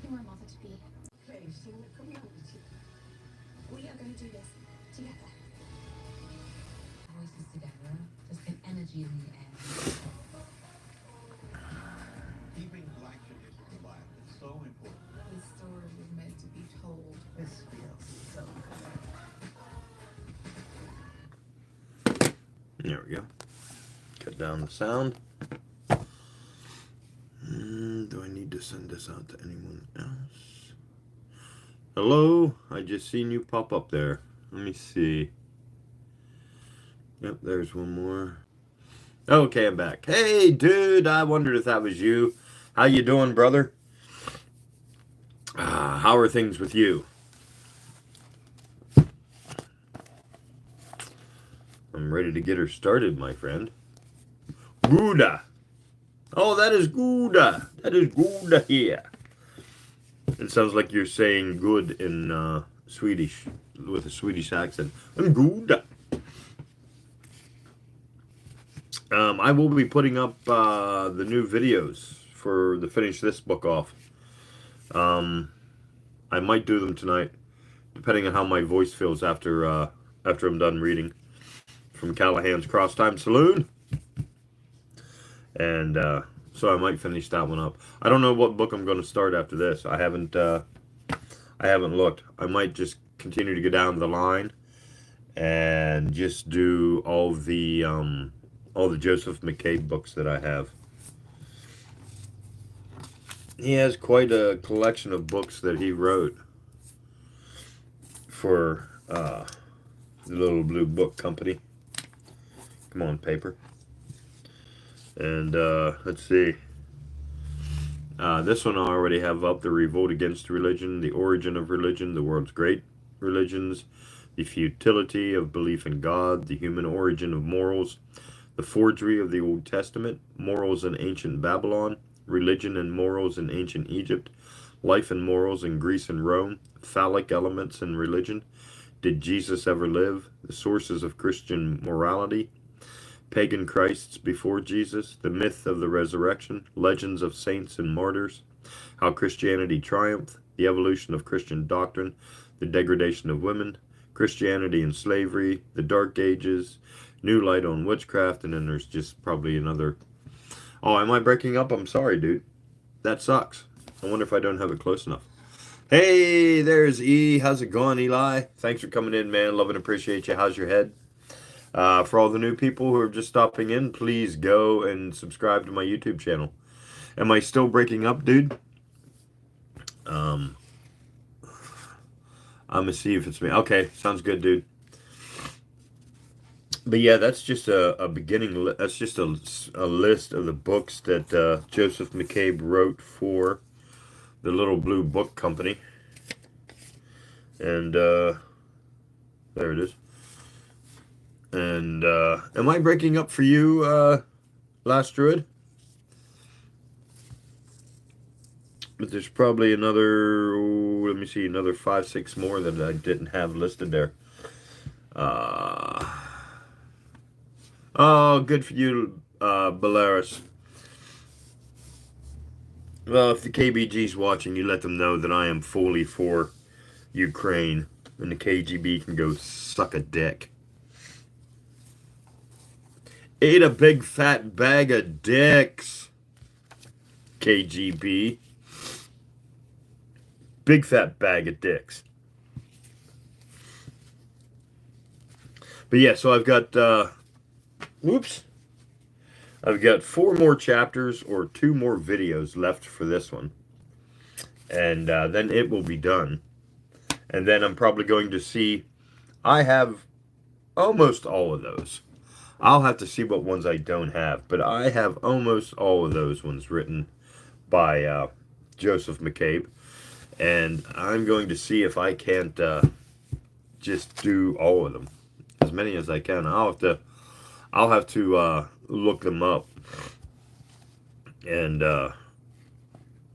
exactly where I want it to be. Facing the community. We are going to do this together. Voices together. There's an energy in the air. Keeping Black traditions alive is so important. This story was meant to be told. This feels so good. There we go. Cut down the sound. Do I need to send this out to anyone else? Hello? I just seen you pop up there. Let me see. Yep, there's one more. Okay, I'm back. Hey, dude, I wondered if that was you. How you doing, brother? How are things with you? I'm ready to get her started, my friend. Gouda. Oh, that is Gouda. That is Gouda here. It sounds like you're saying good in Swedish, with a Swedish accent. Gouda. I will be putting up the new videos for the finish this book off. I might do them tonight, depending on how my voice feels after I'm done reading from Callahan's Crosstime Saloon. And so I might finish that one up. I don't know what book I'm going to start after this. I haven't looked. I might just continue to go down the line and just do all the Joseph McCabe books that I have. He has quite a collection of books that he wrote for the Little Blue Book Company. Come on, paper. And let's see. This one I already have up. The Revolt Against Religion, The Origin of Religion, The World's Great Religions, The Futility of Belief in God, The Human Origin of Morals, The Forgery of the Old Testament, Morals in Ancient Babylon, Religion and Morals in Ancient Egypt, Life and Morals in Greece and Rome, Phallic Elements in Religion, Did Jesus Ever Live, The Sources of Christian Morality, Pagan Christs Before Jesus, The Myth of the Resurrection, Legends of Saints and Martyrs, How Christianity Triumphed, The Evolution of Christian Doctrine, The Degradation of Women, Christianity and Slavery, The Dark Ages, New Light on Witchcraft, and then there's just probably another. Oh, am I breaking up? I'm sorry, dude. That sucks. I wonder if I don't have it close enough. Hey, there's E. How's it going, Eli? Thanks for coming in, man. Love and appreciate you. How's your head? For all the new people who are just stopping in, please go and subscribe to my YouTube channel. Am I still breaking up, dude? I'm gonna see if it's me. Okay, sounds good, dude. But yeah, that's just a beginning. That's just a list of the books that Joseph McCabe wrote for the Little Blue Book Company. And there it is. And am I breaking up for you, Last Druid? But there's probably another, let me see, another 5, 6 more that I didn't have listed there. Oh, good for you, Belarus. Well, if the KBG's watching, you let them know that I am fully for Ukraine, and the KGB can go suck a dick. Ate a big fat bag of dicks, KGB. Big fat bag of dicks. But yeah, so I've got, I've got 4 more chapters or 2 more videos left for this one. And then it will be done. And then I'm probably going to see, I have almost all of those. I'll have to see what ones I don't have. But I have almost all of those ones written by Joseph McCabe. And I'm going to see if I can't just do all of them. As many as I can. I'll have to look them up, and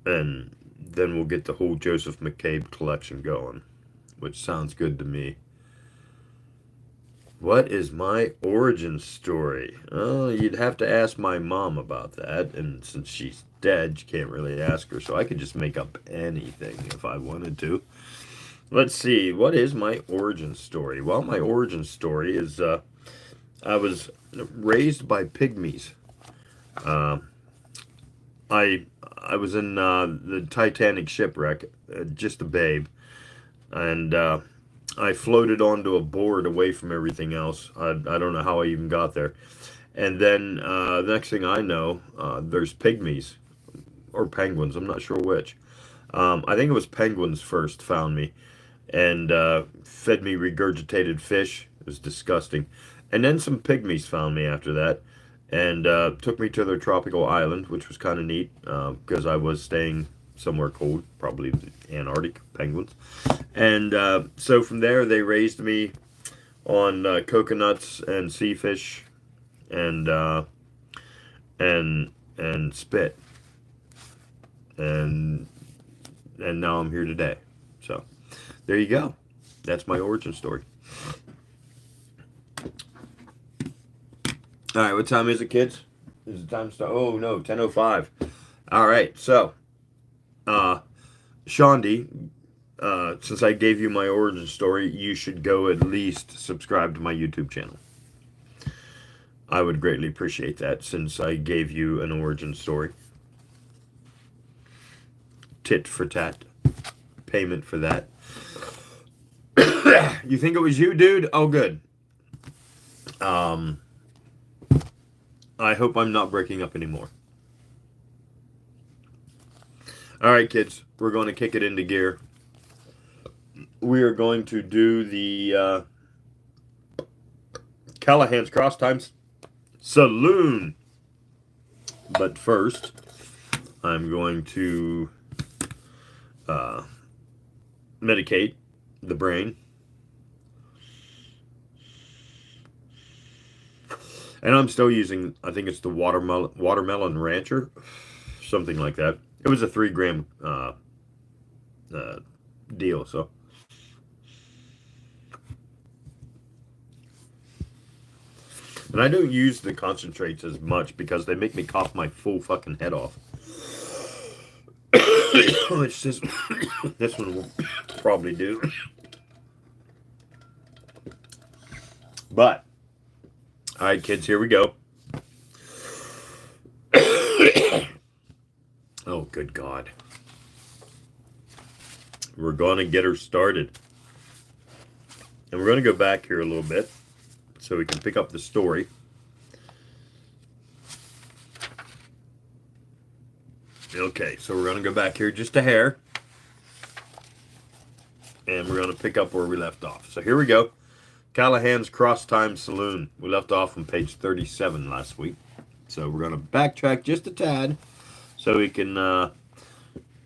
then we'll get the whole Joseph McCabe collection going, which sounds good to me. What is my origin story? Oh, you'd have to ask my mom about that. And since she's dead, you can't really ask her. So I could just make up anything if I wanted to. Let's see. What is my origin story? Well, my origin story is I was raised by pygmies. Uh, I was in the Titanic shipwreck, just a babe, and I floated onto a board away from everything else. I don't know how I even got there. And then the next thing I know, there's pygmies or penguins. I'm not sure which. I think it was penguins first found me and fed me regurgitated fish. It was disgusting. And then some pygmies found me after that and took me to their tropical island, which was kind of neat because I was staying somewhere cold, probably the Antarctic penguins. And so from there, they raised me on coconuts and sea fish and and spit. And now I'm here today. So there you go. That's my origin story. All right, what time is it, kids? Is it time to start? Oh, no, 10:05. All right, so, Shondi, since I gave you my origin story, you should go at least subscribe to my YouTube channel. I would greatly appreciate that since I gave you an origin story. Tit for tat. Payment for that. You think it was you, dude? Oh, good. I hope I'm not breaking up anymore. All right, kids, we're going to kick it into gear. We are going to do the Callahan's Crosstime Saloon. But first, I'm going to medicate the brain. And I'm still using, I think it's the watermelon rancher, something like that. It was a 3 gram deal, so. And I don't use the concentrates as much because they make me cough my full fucking head off. Which this one will probably do. But, all right, kids, here we go. Oh, good God. We're going to get her started. And we're going to go back here a little bit so we can pick up the story. Okay, so we're going to go back here just a hair. And we're going to pick up where we left off. So here we go. Callahan's Crosstime Saloon. We left off on page 37 last week. So we're going to backtrack just a tad so we can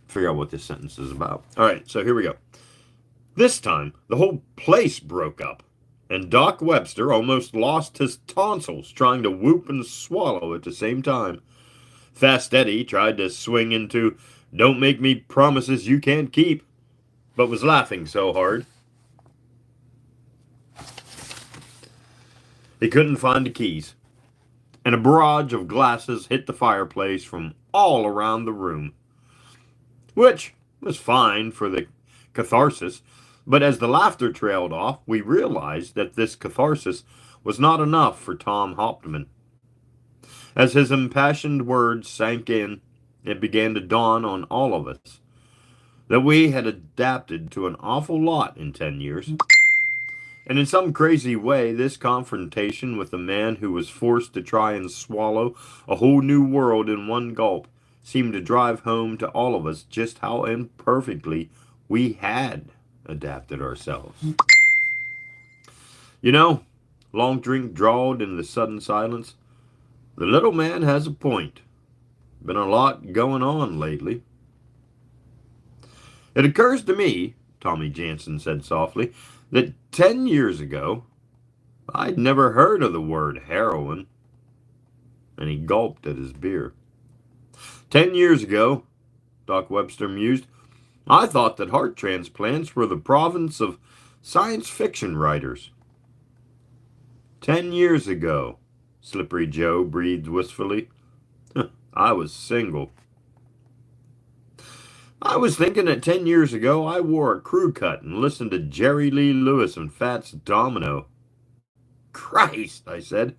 figure out what this sentence is about. All right, so here we go. This time, the whole place broke up, and Doc Webster almost lost his tonsils trying to whoop and swallow at the same time. Fast Eddie tried to swing into "Don't make me promises you can't keep," but was laughing so hard he couldn't find the keys, and a barrage of glasses hit the fireplace from all around the room, which was fine for the catharsis, but as the laughter trailed off, we realized that this catharsis was not enough for Tom Hauptmann. As his impassioned words sank in, it began to dawn on all of us that we had adapted to an awful lot in 10 years. And in some crazy way, this confrontation with a man who was forced to try and swallow a whole new world in one gulp seemed to drive home to all of us just how imperfectly we had adapted ourselves. You know, Long Drink drawled in the sudden silence, the little man has a point. Been a lot going on lately. It occurs to me, Tommy Jansen said softly, that 10 years ago, I'd never heard of the word heroin. And he gulped at his beer. 10 years ago, Doc Webster mused, I thought that heart transplants were the province of science fiction writers. 10 years ago, Slippery Joe breathed wistfully. I was single. I was thinking that 10 years ago I wore a crew cut and listened to Jerry Lee Lewis and Fats Domino. Christ, I said,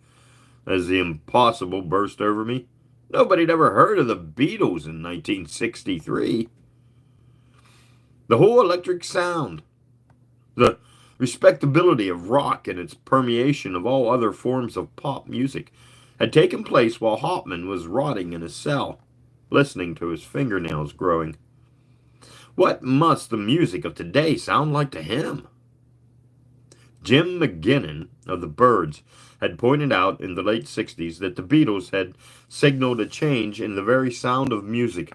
as the impossible burst over me. Nobody'd ever heard of the Beatles in 1963. The whole electric sound, the respectability of rock and its permeation of all other forms of pop music had taken place while Hauptmann was rotting in his cell, listening to his fingernails growing. What must the music of today sound like to him? Jim McGinnon of the Byrds had pointed out in the late 60s that the Beatles had signaled a change in the very sound of music.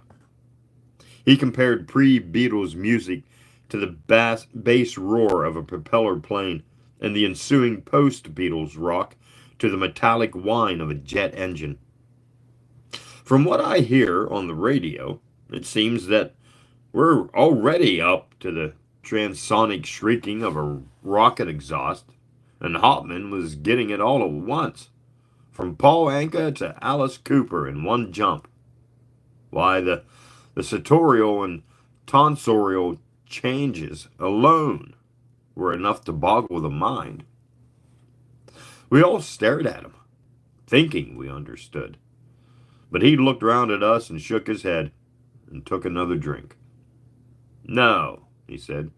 He compared pre-Beatles music to the bass roar of a propeller plane and the ensuing post-Beatles rock to the metallic whine of a jet engine. From what I hear on the radio, it seems that we're already up to the transonic shrieking of a rocket exhaust, and Hauptmann was getting it all at once, from Paul Anka to Alice Cooper in one jump. Why, the sartorial and tonsorial changes alone were enough to boggle the mind. We all stared at him, thinking we understood. But he looked round at us and shook his head and took another drink. No, he said,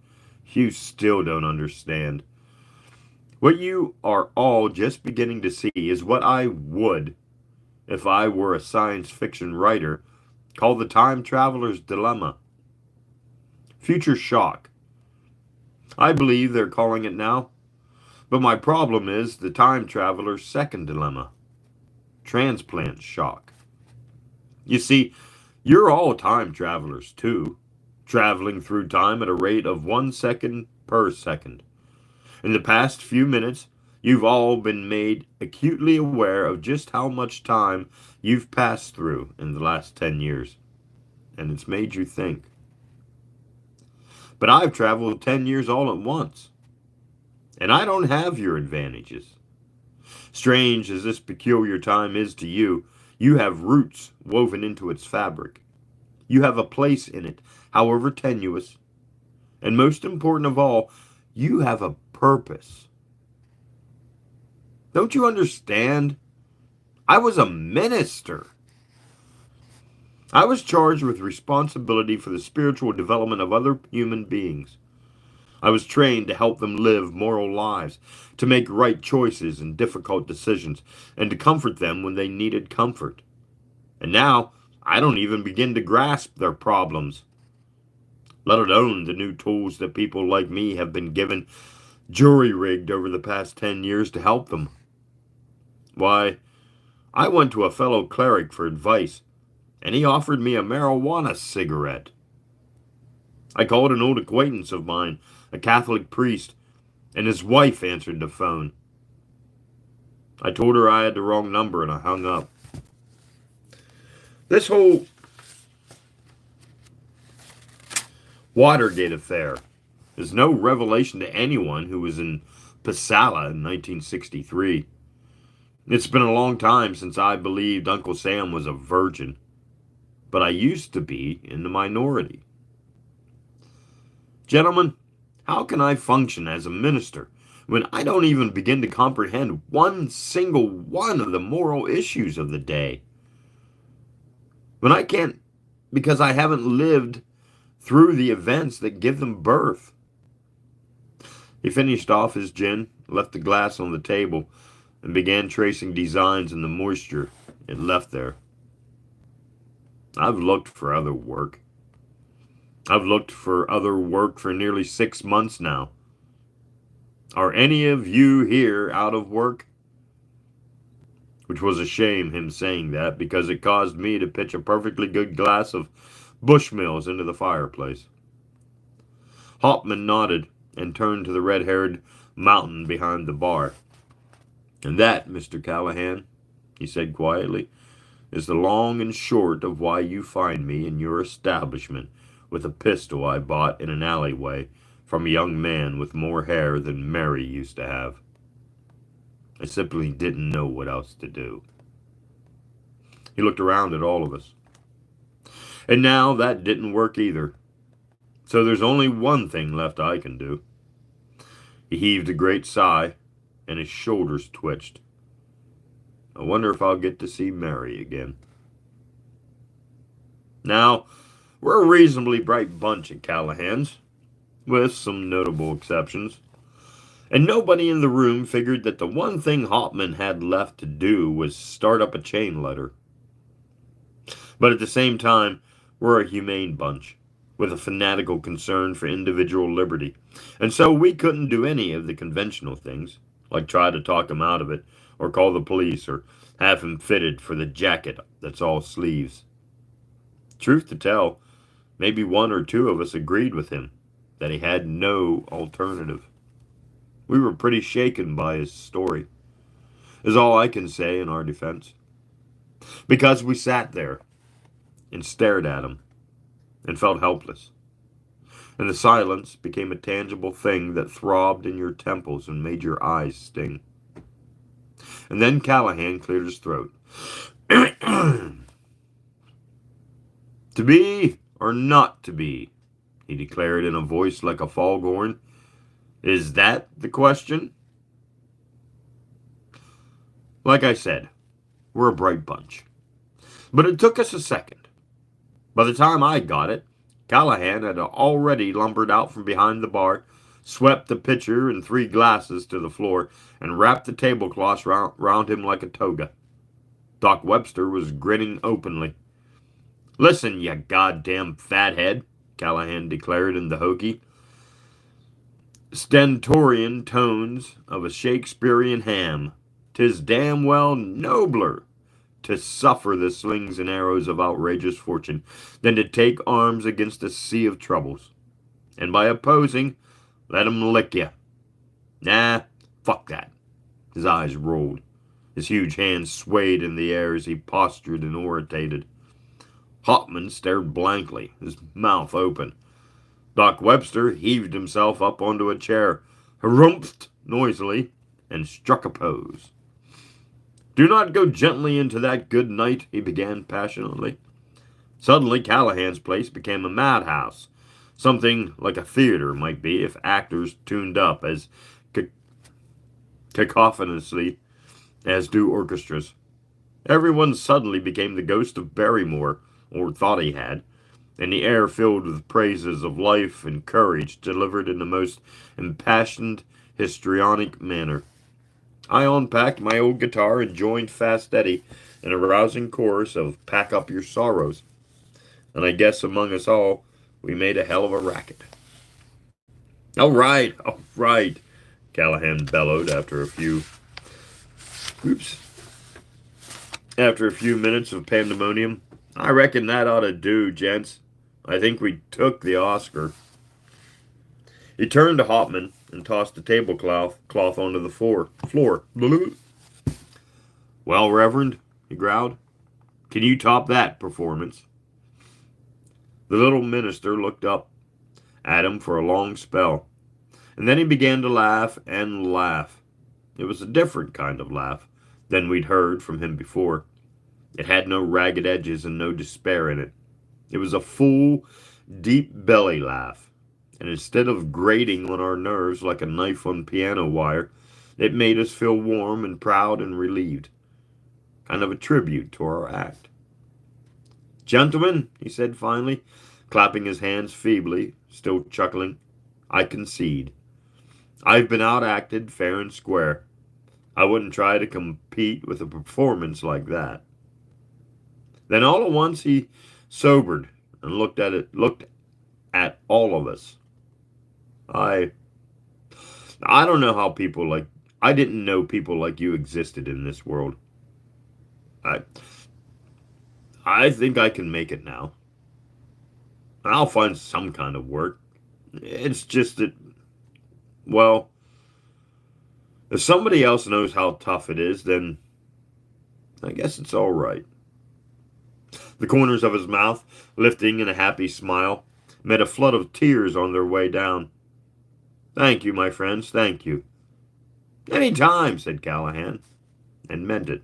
you still don't understand. What you are all just beginning to see is what I would, if I were a science fiction writer, call the time traveler's dilemma. Future shock. I believe they're calling it now. But my problem is the time traveler's second dilemma. Transplant shock. You see, you're all time travelers too, traveling through time at a rate of 1 second per second. In the past few minutes, you've all been made acutely aware of just how much time you've passed through in the last 10 years. And it's made you think. But I've traveled 10 years all at once. And I don't have your advantages. Strange as this peculiar time is to you, you have roots woven into its fabric. You have a place in it, however tenuous. And most important of all, you have a purpose. Don't you understand? I was a minister. I was charged with responsibility for the spiritual development of other human beings. I was trained to help them live moral lives, to make right choices and difficult decisions, and to comfort them when they needed comfort. And now, I don't even begin to grasp their problems, let alone the new tools that people like me have been given, jury-rigged over the past 10 years to help them. Why, I went to a fellow cleric for advice, and he offered me a marijuana cigarette. I called an old acquaintance of mine, a Catholic priest, and his wife answered the phone. I told her I had the wrong number and I hung up. This whole Watergate affair is no revelation to anyone who was in Pasala in 1963. It's been a long time since I believed Uncle Sam was a virgin, but I used to be in the minority. Gentlemen, how can I function as a minister when I don't even begin to comprehend one single one of the moral issues of the day? When I can't, because I haven't lived through the events that give them birth. He finished off his gin, left the glass on the table, and began tracing designs in the moisture it left there. I've looked for other work. I've looked for other work for nearly 6 months now. Are any of you here out of work? Which was a shame, him saying that, because it caused me to pitch a perfectly good glass of Bushmills into the fireplace. Hauptmann nodded and turned to the red-haired mountain behind the bar. And that, Mr. Callahan, he said quietly, is the long and short of why you find me in your establishment with a pistol I bought in an alleyway from a young man with more hair than Mary used to have. I simply didn't know what else to do. He looked around at all of us. And now that didn't work either. So there's only one thing left I can do. He heaved a great sigh, and his shoulders twitched. I wonder if I'll get to see Mary again. Now, we're a reasonably bright bunch at Callahan's, with some notable exceptions. And nobody in the room figured that the one thing Hauptmann had left to do was start up a chain letter. But at the same time, we're a humane bunch, with a fanatical concern for individual liberty. And so we couldn't do any of the conventional things, like try to talk him out of it, or call the police, or have him fitted for the jacket that's all sleeves. Truth to tell, maybe one or two of us agreed with him that he had no alternative. We were pretty shaken by his story, is all I can say in our defense. Because we sat there and stared at him and felt helpless. And the silence became a tangible thing that throbbed in your temples and made your eyes sting. And then Callahan cleared his throat. To be or not to be, he declared in a voice like a foghorn. Is that the question? Like I said, we're a bright bunch. But it took us a second. By the time I got it, Callahan had already lumbered out from behind the bar, swept the pitcher and 3 glasses to the floor, and wrapped the tablecloths round him like a toga. Doc Webster was grinning openly. Listen, you goddamn fathead, Callahan declared in the hokey, stentorian tones of a Shakespearean ham. 'Tis damn well nobler to suffer the slings and arrows of outrageous fortune than to take arms against a sea of troubles. And by opposing, let 'em lick you. Nah, fuck that. His eyes rolled. His huge hands swayed in the air as he postured and orated. Hauptmann stared blankly, his mouth open. Doc Webster heaved himself up onto a chair, harumphed noisily, and struck a pose. Do not go gently into that good night, he began passionately. Suddenly Callahan's place became a madhouse, something like a theater might be if actors tuned up as cacophonously as do orchestras. Everyone suddenly became the ghost of Barrymore, or thought he had, and the air filled with praises of life and courage delivered in the most impassioned, histrionic manner. I unpacked my old guitar and joined Fast Eddie in a rousing chorus of Pack Up Your Sorrows, and I guess among us all, we made a hell of a racket. All right, Callahan bellowed after a few minutes of pandemonium. I reckon that ought to do, gents. I think we took the Oscar. He turned to Hauptmann and tossed the tablecloth onto the floor. Well, Reverend, he growled, can you top that performance? The little minister looked up at him for a long spell, and then he began to laugh and laugh. It was a different kind of laugh than we'd heard from him before. It had no ragged edges and no despair in it. It was a full, deep belly laugh, and instead of grating on our nerves like a knife on piano wire, it made us feel warm and proud and relieved. Kind of a tribute to our act. Gentlemen, he said finally, clapping his hands feebly, still chuckling, I concede. I've been outacted fair and square. I wouldn't try to compete with a performance like that. Then all at once he sobered and looked at all of us. I don't know how I didn't know people like you existed in this world. I think I can make it now. I'll find some kind of work. It's just that, well, if somebody else knows how tough it is, then I guess it's all right. The corners of his mouth, lifting in a happy smile, met a flood of tears on their way down. Thank you, my friends, thank you. Any time, said Callahan, and meant it.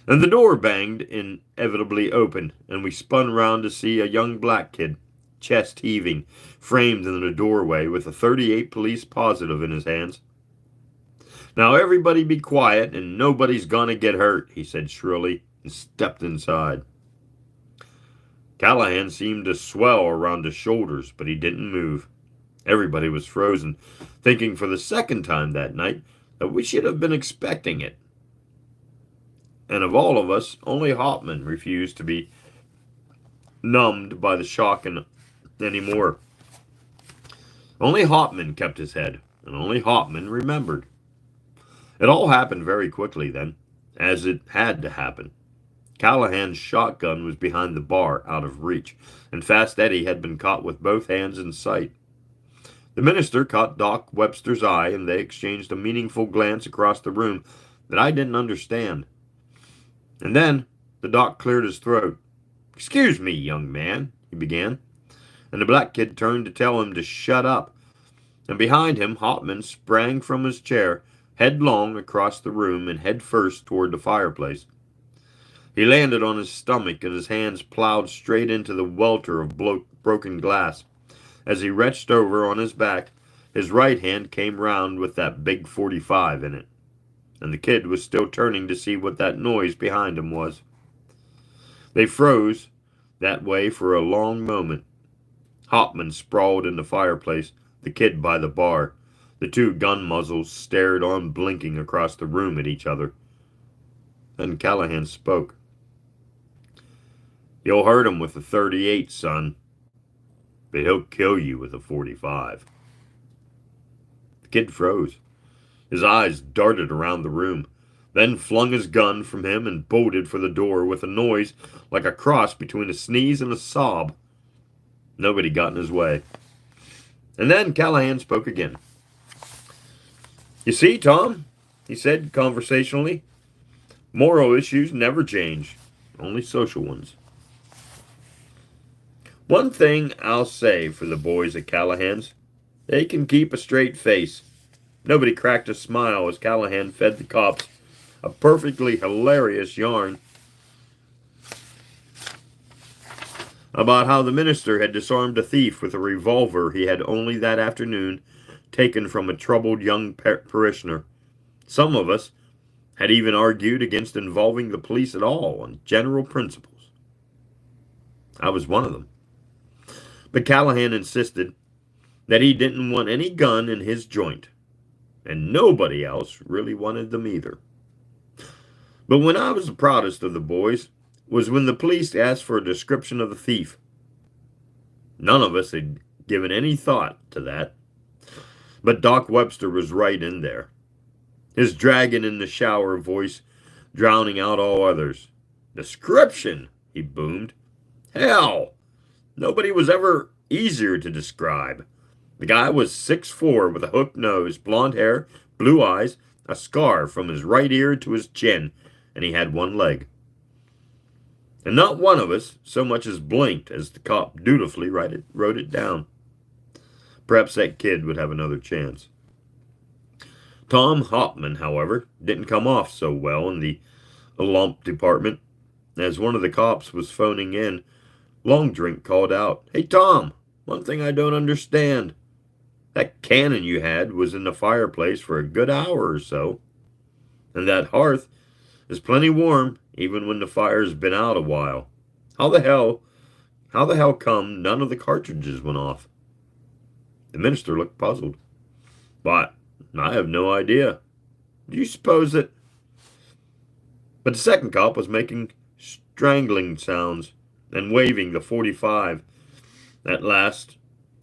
And the door banged inevitably open, and we spun round to see a young black kid, chest heaving, framed in the doorway with a .38 police positive in his hands. Now everybody be quiet and nobody's gonna get hurt, he said shrilly, and stepped inside. Callahan seemed to swell around his shoulders, but he didn't move. Everybody was frozen, thinking for the second time that night that we should have been expecting it. And of all of us, only Hauptmann refused to be numbed by the shock anymore. Only Hauptmann kept his head, and only Hauptmann remembered. It all happened very quickly then, as it had to happen. Callahan's shotgun was behind the bar, out of reach, and Fast Eddie had been caught with both hands in sight. The minister caught Doc Webster's eye, and they exchanged a meaningful glance across the room that I didn't understand. And then the doc cleared his throat. "Excuse me, young man," he began, and the black kid turned to tell him to shut up. And behind him, Hauptmann sprang from his chair, headlong across the room and head first toward the fireplace. He landed on his stomach, and his hands plowed straight into the welter of broken glass. As he reached over on his back, his right hand came round with that big .45 in it. And the kid was still turning to see what that noise behind him was. They froze that way for a long moment. Hauptmann sprawled in the fireplace, the kid by the bar. The two gun muzzles stared on blinking across the room at each other. Then Callahan spoke. "You'll hurt him with a .38, son, but he'll kill you with a .45. The kid froze. His eyes darted around the room, then flung his gun from him and bolted for the door with a noise like a cross between a sneeze and a sob. Nobody got in his way. And then Callahan spoke again. "You see, Tom," he said conversationally, "moral issues never change, only social ones. One thing I'll say for the boys at Callahan's, they can keep a straight face." Nobody cracked a smile as Callahan fed the cops a perfectly hilarious yarn about how the minister had disarmed a thief with a revolver he had only that afternoon taken from a troubled young parishioner. Some of us had even argued against involving the police at all on general principles. I was one of them. But Callahan insisted that he didn't want any gun in his joint. And nobody else really wanted them either. But when I was the proudest of the boys was when the police asked for a description of the thief. None of us had given any thought to that. But Doc Webster was right in there. His dragon in the shower voice drowning out all others. "Description," he boomed. "Hell, nobody was ever easier to describe. The guy was 6'4" with a hooked nose, blonde hair, blue eyes, a scar from his right ear to his chin, and he had one leg. And not one of us so much as blinked as the cop dutifully wrote it down. Perhaps that kid would have another chance. Tom Hauptmann, however, didn't come off so well in the lump department. As one of the cops was phoning in, Long Drink called out, "Hey, Tom, one thing I don't understand. That cannon you had was in the fireplace for a good hour or so. And that hearth is plenty warm, even when the fire's been out a while. How the hell come none of the cartridges went off?" The minister looked puzzled. "But I have no idea. Do you suppose that..." But the second cop was making strangling sounds and waving the .45. At last,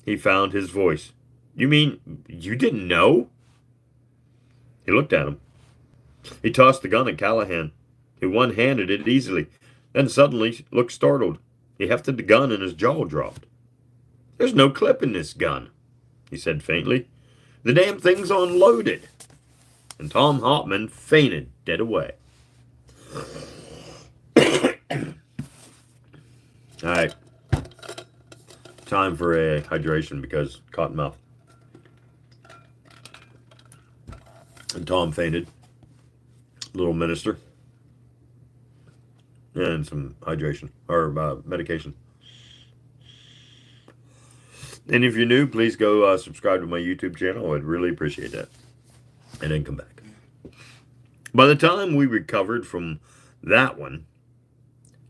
he found his voice. "You mean you didn't know?" He looked at him. He tossed the gun at Callahan, who one-handed it easily, then suddenly looked startled. He hefted the gun and his jaw dropped. "There's no clip in this gun," he said faintly. "The damn thing's unloaded." And Tom Hauptmann fainted dead away. All right. Time for a hydration because cotton mouth. Tom fainted. Little minister. And some hydration, or medication. And if you're new, please go subscribe to my YouTube channel. I'd really appreciate that. And then come back. By the time we recovered from that one,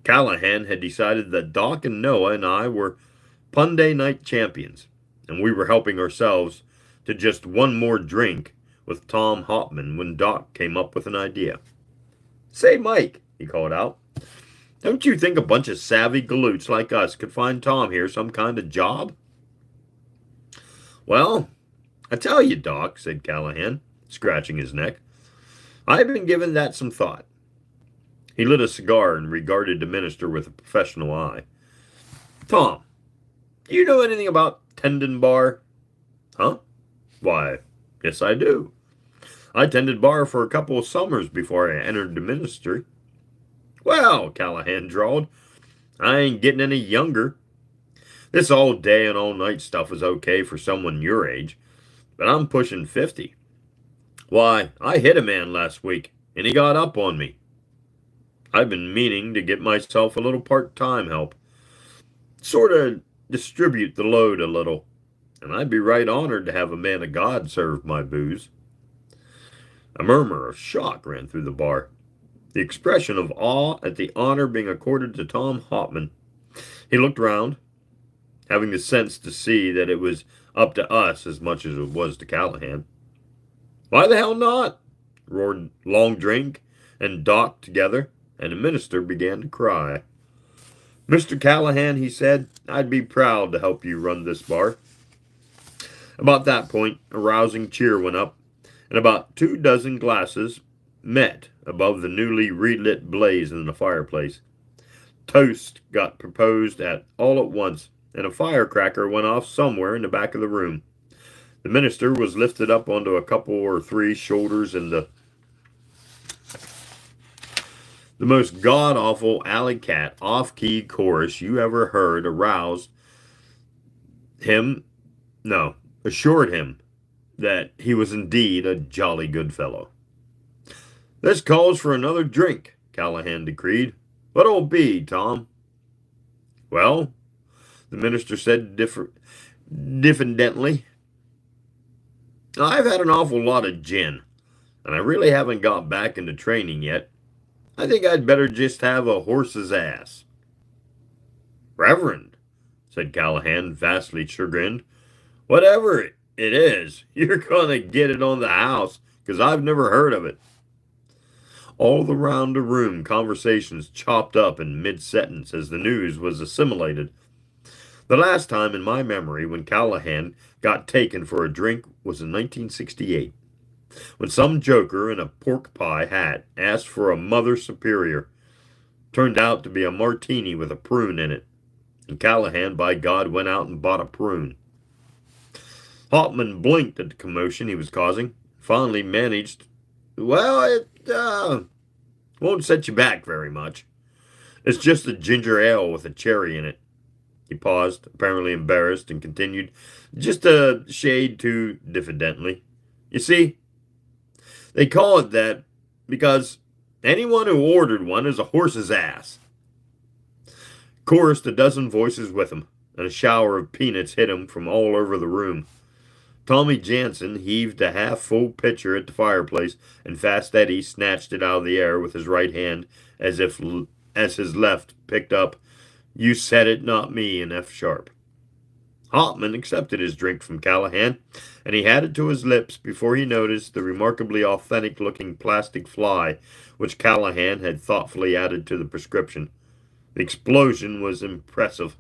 Callahan had decided that Doc and Noah and I were Punday night champions, and we were helping ourselves to just one more drink with Tom Hopman when Doc came up with an idea. "Say, Mike," he called out, "don't you think a bunch of savvy galoots like us could find Tom here some kind of job?" "Well, I tell you, Doc," said Callahan, scratching his neck, "I've been giving that some thought." He lit a cigar and regarded the minister with a professional eye. "Tom, do you know anything about tending bar?" "Huh? Why, yes I do. I tended bar for a couple of summers before I entered the ministry." "Well," Callahan drawled, "I ain't getting any younger. This all day and all night stuff is okay for someone your age, but I'm pushing 50. Why, I hit a man last week, and he got up on me. I've been meaning to get myself a little part-time help, sort of distribute the load a little, and I'd be right honored to have a man of God serve my booze." A murmur of shock ran through the bar, the expression of awe at the honor being accorded to Tom Hopman. He looked round, having the sense to see that it was up to us as much as it was to Callahan. "Why the hell not?" roared Long Drink and Doc together, and the minister began to cry. "Mr. Callahan," he said, "I'd be proud to help you run this bar." About that point, a rousing cheer went up, and about 24 glasses met above the newly relit blaze in the fireplace. Toast got proposed at all at once, and a firecracker went off somewhere in the back of the room. The minister was lifted up onto a couple or three shoulders, and the most god-awful alley-cat off-key chorus you ever heard assured him that he was indeed a jolly good fellow. "This calls for another drink," Callahan decreed. "What'll it be, Tom?" "Well," the minister said diffidently, "I've had an awful lot of gin, and I really haven't got back into training yet. I think I'd better just have a horse's ass." "Reverend," said Callahan, vastly chagrined, "whatever it is, you're going to get it on the house, because I've never heard of it." All around the room, conversations chopped up in mid-sentence as the news was assimilated. The last time in my memory when Callahan got taken for a drink was in 1968, when some joker in a pork pie hat asked for a Mother Superior. Turned out to be a martini with a prune in it, and Callahan, by God, went out and bought a prune. Hopman blinked at the commotion he was causing, finally managed, "Well, it won't set you back very much. It's just a ginger ale with a cherry in it." He paused, apparently embarrassed, and continued, just a shade too diffidently. "You see, they call it that because anyone who ordered one is a horse's ass." Chorused a dozen voices with him, and a shower of peanuts hit him from all over the room. Tommy Jansen heaved a half-full pitcher at the fireplace, and Fast Eddie snatched it out of the air with his right hand as his left picked up "You Said It, Not Me" in F sharp. Hopman accepted his drink from Callahan, and he had it to his lips before he noticed the remarkably authentic-looking plastic fly which Callahan had thoughtfully added to the prescription. The explosion was impressive,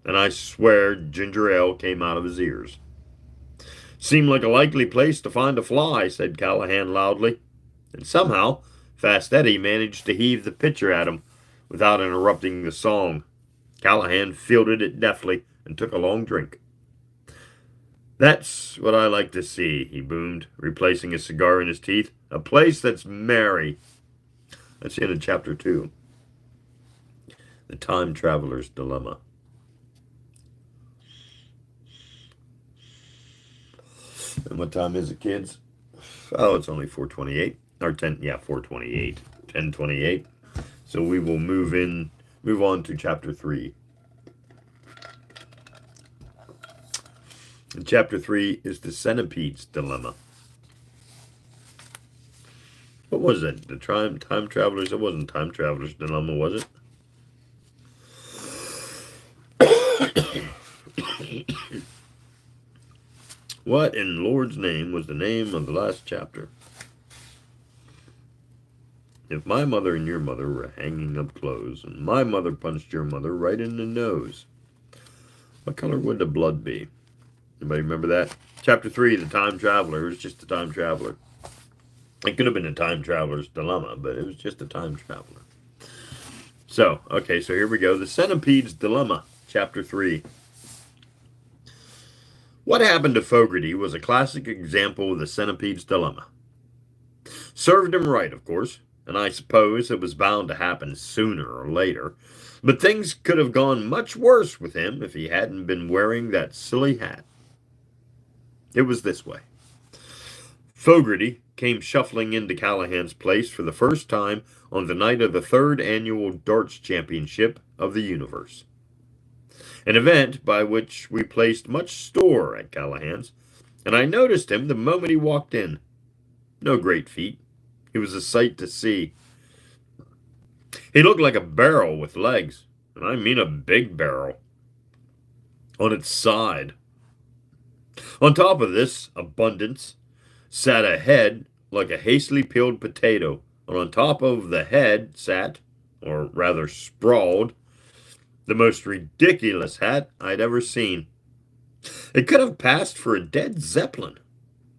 and I swear ginger ale came out of his ears. "Seemed like a likely place to find a fly," said Callahan loudly, and somehow Fast Eddie managed to heave the pitcher at him without interrupting the song. Callahan fielded it deftly and took a long drink. "That's what I like to see," he boomed, replacing his cigar in his teeth. "A place that's merry." That's the end of chapter 2. The Time Traveler's Dilemma. And what time is it, kids? Oh, it's only 4:28 or 10. Yeah, 4:28, 10:28. So we will move on to chapter 3. And chapter 3 is the centipede's dilemma. What was it? The time travelers? It wasn't time travelers' dilemma, was it? What in Lord's name was the name of the last chapter? If my mother and your mother were hanging up clothes, and my mother punched your mother right in the nose, what color would the blood be? Anybody remember that? Chapter 3, the time traveler. It was just a time traveler. It could have been a time traveler's dilemma, but it was just a time traveler. So, okay, so here we go. The centipede's dilemma, chapter 3. What happened to Fogarty was a classic example of the centipede's dilemma. Served him right, of course, and I suppose it was bound to happen sooner or later, but things could have gone much worse with him if he hadn't been wearing that silly hat. It was this way. Fogarty came shuffling into Callahan's place for the first time on the night of the 3rd annual darts championship of the universe. An event by which we placed much store at Callahan's, and I noticed him the moment he walked in. No great feat. He was a sight to see. He looked like a barrel with legs, and I mean a big barrel, on its side. On top of this abundance sat a head like a hastily peeled potato, and on top of the head sat, or rather sprawled, the most ridiculous hat I'd ever seen. It could have passed for a dead zeppelin,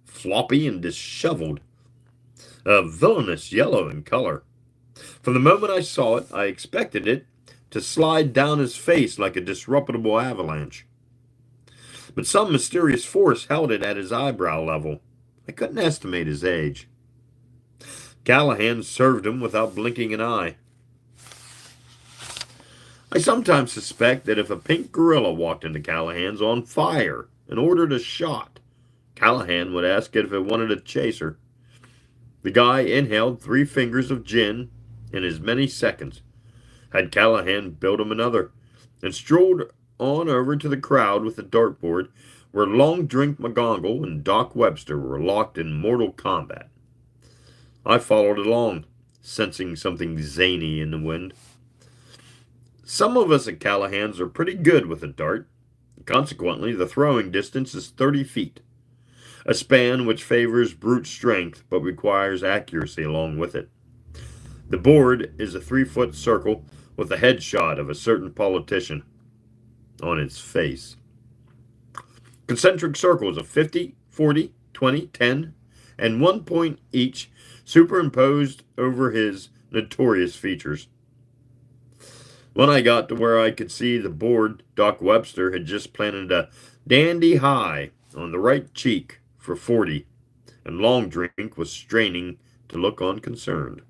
floppy and disheveled, a villainous yellow in color. From the moment I saw it, I expected it to slide down his face like a disreputable avalanche. But some mysterious force held it at his eyebrow level. I couldn't estimate his age. Callahan served him without blinking an eye. I sometimes suspect that if a pink gorilla walked into Callahan's on fire and ordered a shot, Callahan would ask it if it wanted a chaser. The guy inhaled 3 fingers of gin in as many seconds, had Callahan build him another, and strolled on over to the crowd with the dartboard where Long Drink McGongle and Doc Webster were locked in mortal combat. I followed along, sensing something zany in the wind. Some of us at Callahan's are pretty good with a dart. Consequently, the throwing distance is 30 feet, a span which favors brute strength but requires accuracy along with it. The board is a 3-foot circle with a headshot of a certain politician on its face. Concentric circles of 50, 40, 20, 10, and 1 point each superimposed over his notorious features. When I got to where I could see the board, Doc Webster had just planted a dandy high on the right cheek for 40, and Long Drink was straining to look unconcerned.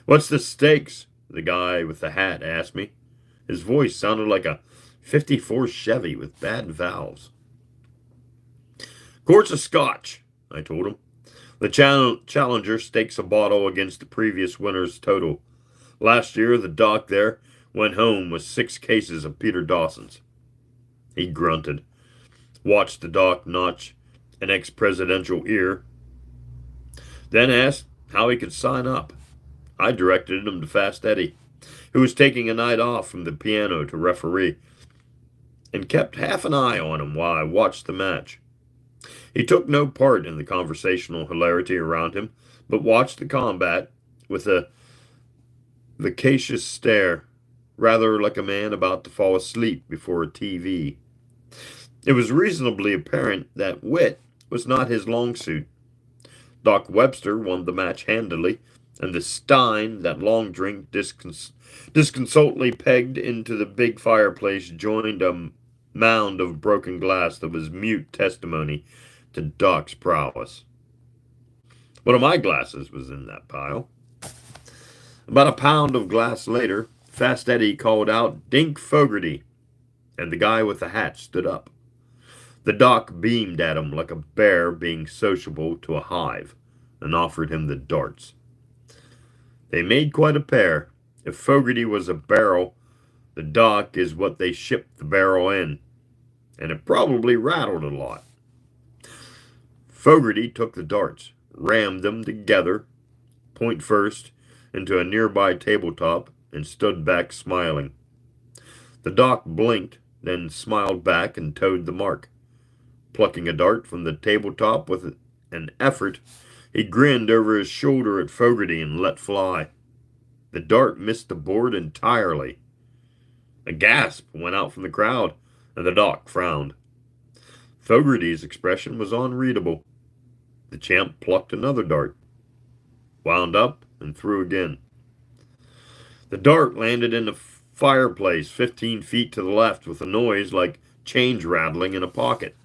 "What's the stakes?" the guy with the hat asked me. His voice sounded like a '54 Chevy with bad valves. "Quarts of scotch," I told him. "The challenger stakes a bottle against the previous winner's total. Last year, the doc there went home with 6 cases of Peter Dawson's." He grunted, watched the doc notch an ex-presidential ear, then asked how he could sign up. I directed him to Fast Eddie, who was taking a night off from the piano to referee, and kept half an eye on him while I watched the match. He took no part in the conversational hilarity around him, but watched the combat with a vacacious stare, rather like a man about to fall asleep before a TV. It was reasonably apparent that wit was not his long suit. Doc Webster won the match handily, and the stein that Long Drink disconsolately pegged into the big fireplace joined a mound of broken glass that was mute testimony to Doc's prowess. One of my glasses was in that pile. About a pound of glass later, Fast Eddie called out, "Dink Fogarty," and the guy with the hat stood up. The doc beamed at him like a bear being sociable to a hive, and offered him the darts. They made quite a pair. If Fogarty was a barrel, the doc is what they shipped the barrel in, and it probably rattled a lot. Fogarty took the darts, rammed them together, point first, into a nearby tabletop, and stood back smiling. The doc blinked, then smiled back and toed the mark. Plucking a dart from the tabletop with an effort, he grinned over his shoulder at Fogarty and let fly. The dart missed the board entirely. A gasp went out from the crowd, and the doc frowned. Fogarty's expression was unreadable. The champ plucked another dart, wound up, and threw again. The dart landed in the fireplace 15 feet to the left with a noise like change rattling in a pocket.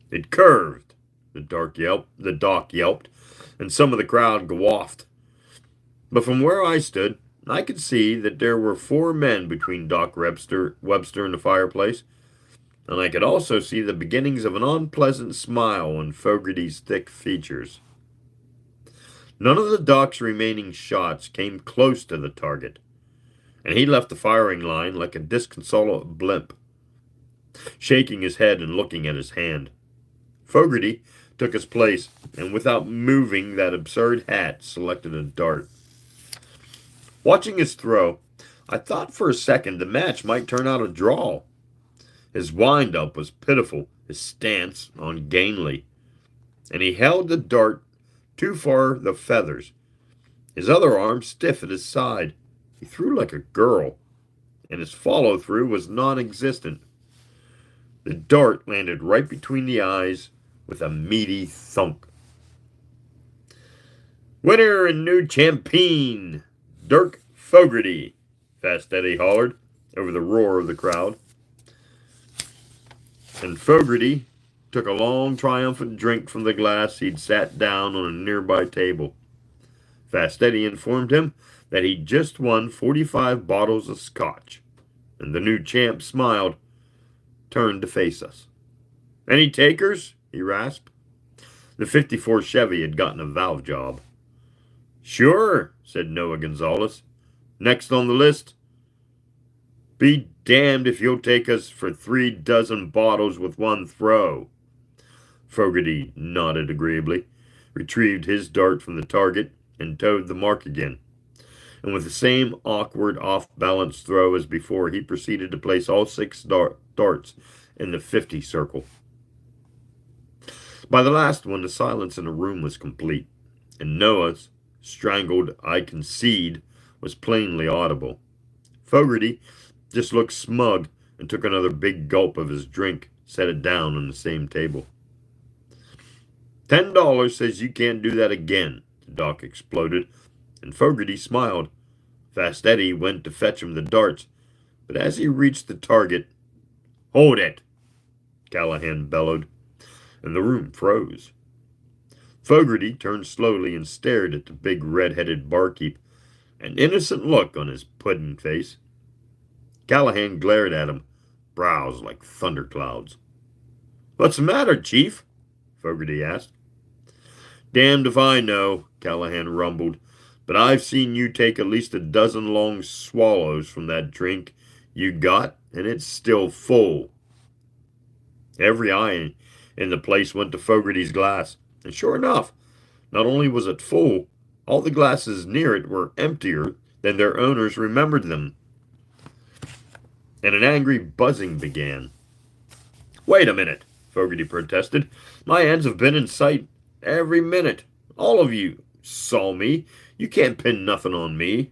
It curved, the doc yelped, and some of the crowd gawped. But from where I stood, I could see that there were 4 men between Doc Webster and the fireplace, and I could also see the beginnings of an unpleasant smile on Fogarty's thick features. None of the doc's remaining shots came close to the target, and he left the firing line like a disconsolate blimp, shaking his head and looking at his hand. Fogarty took his place, and without moving that absurd hat, selected a dart. Watching his throw, I thought for a second the match might turn out a draw. His wind-up was pitiful, his stance ungainly, and he held the dart too far the feathers, his other arm stiff at his side. He threw like a girl, and his follow-through was non-existent. The dart landed right between the eyes with a meaty thunk. "Winner and new champion, Dirk Fogarty," Fast Eddie hollered over the roar of the crowd. And Fogarty took a long, triumphant drink from the glass he'd sat down on a nearby table. Fast Eddie informed him that he'd just won 45 bottles of scotch, and the new champ smiled, turned to face us. "Any takers?" he rasped. The '54 Chevy had gotten a valve job. "Sure," said Noah Gonzalez. "Next on the list." "Be damned if you'll take us for 3 dozen bottles with one throw." Fogarty nodded agreeably, retrieved his dart from the target, and toed the mark again. And with the same awkward, off-balance throw as before, he proceeded to place all 6 darts in the 50 circle. By the last one, the silence in the room was complete, and Noah's strangled "I concede" was plainly audible. Fogarty just looked smug and took another big gulp of his drink, set it down on the same table. $10 says you can't do that again," the doc exploded, and Fogarty smiled. Fast Eddie went to fetch him the darts, but as he reached the target, "Hold it!" Callahan bellowed, and the room froze. Fogarty turned slowly and stared at the big red-headed barkeep, an innocent look on his pudding face. Callahan glared at him, brows like thunderclouds. "What's the matter, Chief?" Fogarty asked. "Damned if I know," Callahan rumbled, "but I've seen you take at least a dozen long swallows from that drink you got, and it's still full." Every eye in the place went to Fogarty's glass, and sure enough, not only was it full, all the glasses near it were emptier than their owners remembered them. And an angry buzzing began. "Wait a minute," Fogarty protested. "My ends have been in sight every minute. All of you saw me. You can't pin nothing on me."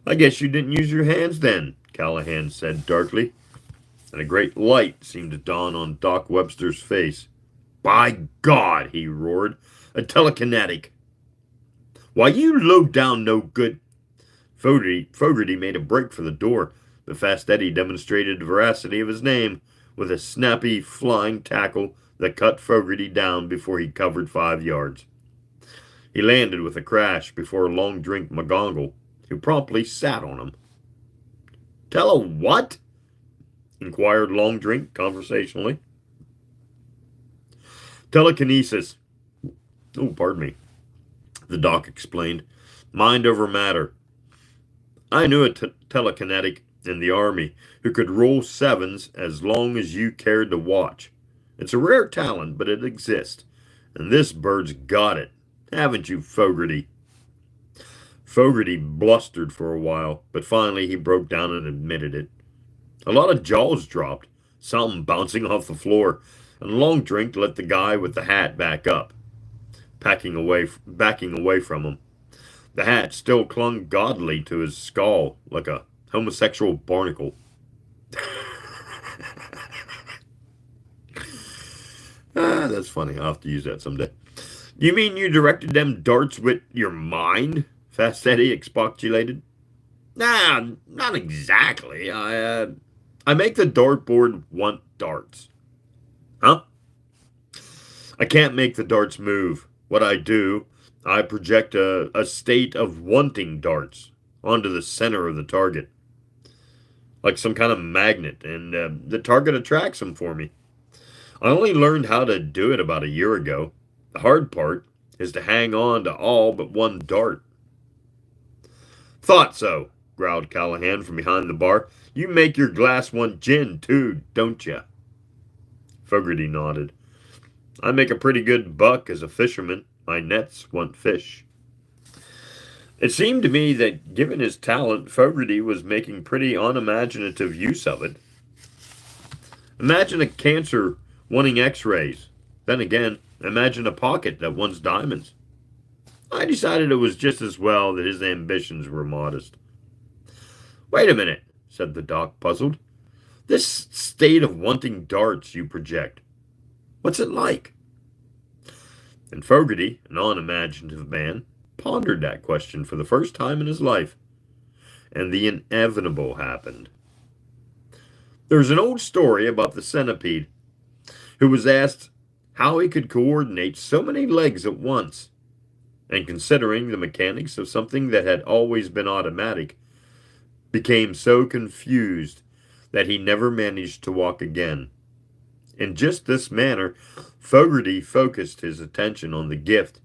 "I guess you didn't use your hands then," Callahan said darkly, and a great light seemed to dawn on Doc Webster's face. "By God," he roared, "a telekinetic. Why, you low-down no-good—" Fogarty made a break for the door, but Fast Eddie demonstrated the veracity of his name with a snappy flying tackle that cut Fogarty down before he covered 5 yards. He landed with a crash before a long-drink McGonagall, who promptly sat on him. "Tell a what?" inquired Long Drink conversationally. Telekinesis. Oh, pardon me, the doc explained. Mind over matter. I knew a telekinetic in the Army who could roll sevens as long as you cared to watch. It's a rare talent, but it exists. And this bird's got it. Haven't you, Fogarty? Fogarty blustered for a while, but finally he broke down and admitted it. A lot of jaws dropped, some bouncing off the floor, and Long Drink let the guy with the hat back up, backing away from him. The hat still clung gaudily to his skull like a homosexual barnacle. That's funny. I'll have to use that someday. You mean you directed them darts with your mind? Fast Eddie expostulated. Nah, not exactly. I make the dartboard want darts. Huh? I can't make the darts move. What I do, I project a state of wanting darts onto the center of the target. Like some kind of magnet, and the target attracts them for me. I only learned how to do it about a year ago. The hard part is to hang on to all but one dart. Thought so, growled Callahan from behind the bar. You make your glass want gin, too, don't you? Fogarty nodded. I make a pretty good buck as a fisherman. My nets want fish. It seemed to me that, given his talent, Fogarty was making pretty unimaginative use of it. Imagine a cancer wanting x-rays. Then again, imagine a pocket that wants diamonds. I decided it was just as well that his ambitions were modest. Wait a minute, said the doc, puzzled. This state of wanting darts you project, what's it like? And Fogarty, an unimaginative man, pondered that question for the first time in his life. And the inevitable happened. There's an old story about the centipede who was asked how he could coordinate so many legs at once. And considering the mechanics of something that had always been automatic, became so confused that he never managed to walk again. In just this manner, Fogarty focused his attention on the gift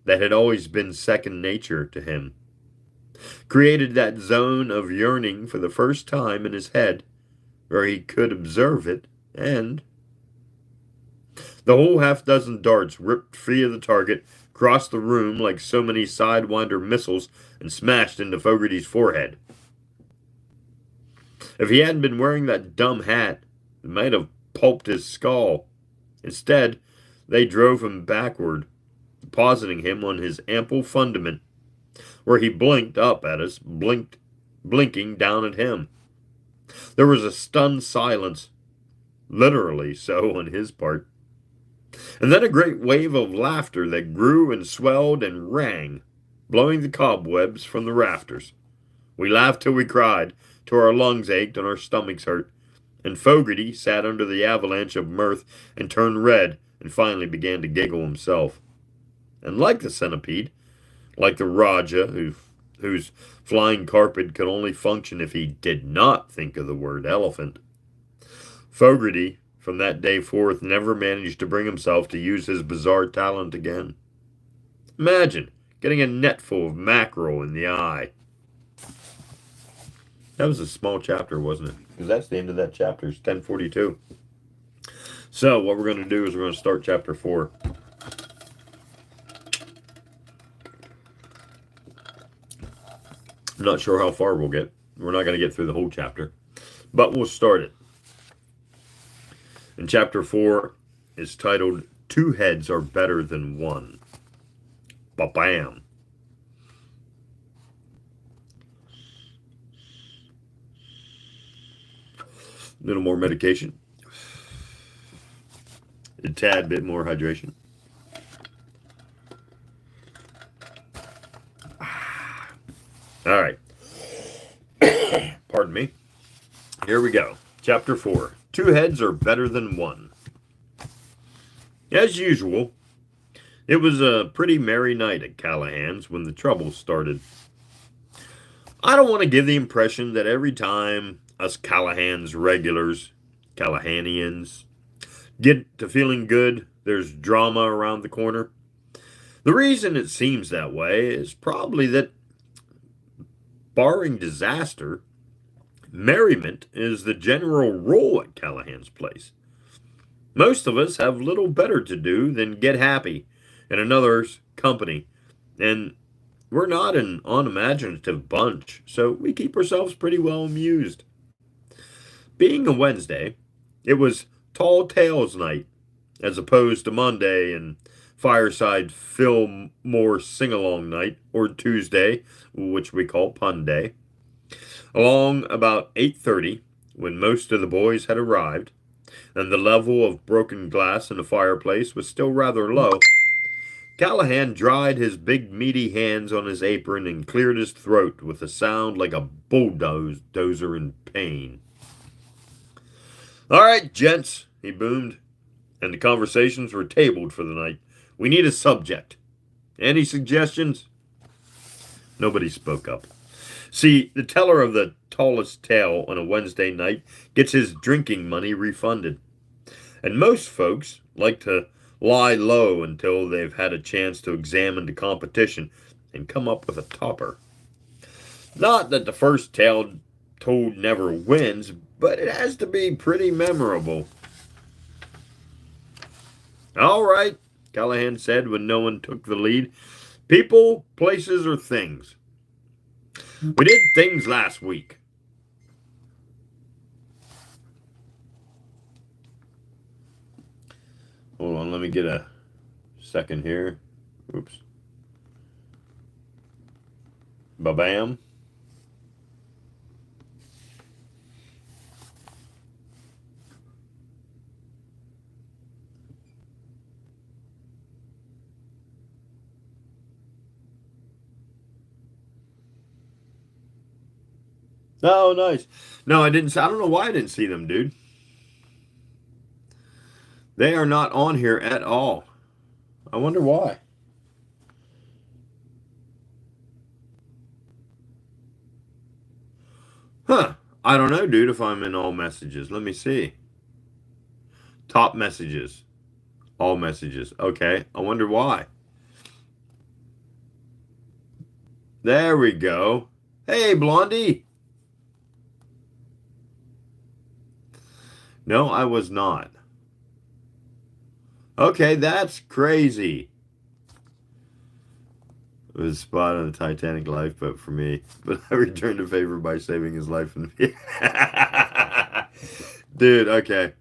that had always been second nature to him, created that zone of yearning for the first time in his head where he could observe it, and the whole half-dozen darts ripped free of the target, crossed the room like so many Sidewinder missiles, and smashed into Fogarty's forehead. If he hadn't been wearing that dumb hat, it might have pulped his skull. Instead, they drove him backward, depositing him on his ample fundament, where he blinked up at us, blinking down at him. There was a stunned silence, literally so on his part, and then a great wave of laughter that grew and swelled and rang, blowing the cobwebs from the rafters. We laughed till we cried, till our lungs ached and our stomachs hurt, and Fogarty sat under the avalanche of mirth and turned red and finally began to giggle himself. And like the centipede, like the Raja, whose flying carpet could only function if he did not think of the word elephant, Fogarty, from that day forth, never managed to bring himself to use his bizarre talent again. Imagine getting a net full of mackerel in the eye. That was a small chapter, wasn't it? Because that's the end of that chapter. It's 10:42. So what we're going to do is we're going to start chapter 4. I'm not sure how far we'll get. We're not going to get through the whole chapter, but we'll start it. And chapter 4 is titled, Two Heads Are Better Than One. Ba-bam. A little more medication. A tad bit more hydration. All right. Pardon me. Here we go. Chapter 4. Two heads are better than one. As usual, it was a pretty merry night at Callahan's when the trouble started. I don't want to give the impression that every time us Callahan's regulars, Callahanians, get to feeling good, there's drama around the corner. The reason it seems that way is probably that, barring disaster, merriment is the general rule at Callahan's place. Most of us have little better to do than get happy in another's company, and we're not an unimaginative bunch, so we keep ourselves pretty well amused. Being a Wednesday, it was Tall Tales Night, as opposed to Monday and Fireside Fillmore Sing-Along Night, or Tuesday, which we call Pun Day. Along about 8:30, when most of the boys had arrived, and the level of broken glass in the fireplace was still rather low, Callahan dried his big meaty hands on his apron and cleared his throat with a sound like a bulldozer in pain. "All right, gents," he boomed, and the conversations were tabled for the night. "We need a subject. Any suggestions?" Nobody spoke up. See, the teller of the tallest tale on a Wednesday night gets his drinking money refunded. And most folks like to lie low until they've had a chance to examine the competition and come up with a topper. Not that the first tale told never wins, but it has to be pretty memorable. "All right," Callahan said when no one took the lead. "People, places, or things? We did things last week." Hold on, let me get a second here. Oops. Ba-bam. Oh, nice. No, I didn't. I don't know why I didn't see them, dude. They are not on here at all. I wonder why. Huh. I don't know, dude, if I'm in all messages. Let me see. Top messages. All messages. Okay. I wonder why. There we go. Hey, Blondie. No, I was not. Okay, that's crazy. It was a spot on the Titanic lifeboat for me, but I returned the favor by saving his life. And dude, okay.